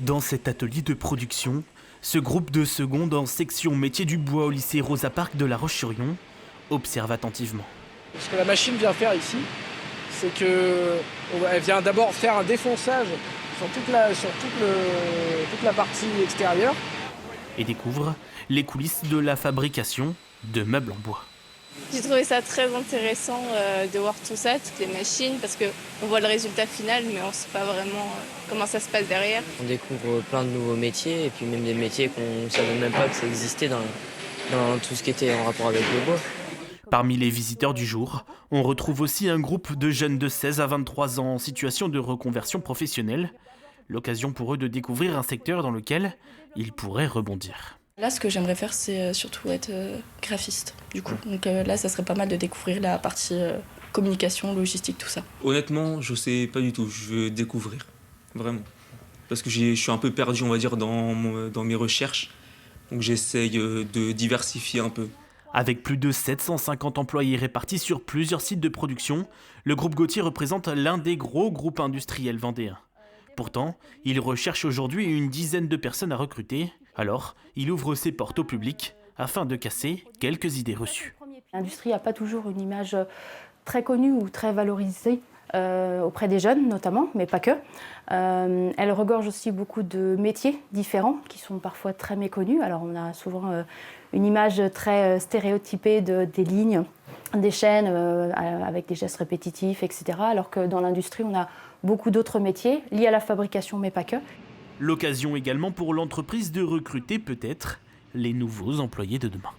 Dans cet atelier de production, ce groupe de seconde en section métier du bois au lycée Rosa Parks de La Roche-sur-Yon observe attentivement. Ce que la machine vient faire ici, c'est qu'elle vient d'abord faire un défonçage sur toute la partie extérieure. Et découvre les coulisses de la fabrication de meubles en bois. J'ai trouvé ça très intéressant de voir tout ça, toutes les machines, parce qu'on voit le résultat final, mais on ne sait pas vraiment comment ça se passe derrière. On découvre plein de nouveaux métiers, et puis même des métiers qu'on ne savait même pas que ça existait dans tout ce qui était en rapport avec le bois. Parmi les visiteurs du jour, on retrouve aussi un groupe de jeunes de 16 à 23 ans en situation de reconversion professionnelle. L'occasion pour eux de découvrir un secteur dans lequel ils pourraient rebondir. Là, ce que j'aimerais faire, c'est surtout être graphiste, du coup. Donc là, ça serait pas mal de découvrir la partie communication, logistique, tout ça. Honnêtement, je sais pas du tout. Je veux découvrir, vraiment. Parce que je suis un peu perdu, on va dire, dans mes recherches. Donc j'essaye de diversifier un peu. Avec plus de 750 employés répartis sur plusieurs sites de production, le groupe Gauthier représente l'un des gros groupes industriels vendéens. Pourtant, il recherche aujourd'hui une dizaine de personnes à recruter. Alors, il ouvre ses portes au public afin de casser quelques idées reçues. L'industrie n'a pas toujours une image très connue ou très valorisée auprès des jeunes notamment, mais pas que. Elle regorge aussi beaucoup de métiers différents qui sont parfois très méconnus. Alors on a souvent une image très stéréotypée des lignes, des chaînes avec des gestes répétitifs, etc. Alors que dans l'industrie, on a beaucoup d'autres métiers liés à la fabrication, mais pas que. L'occasion également pour l'entreprise de recruter peut-être les nouveaux employés de demain.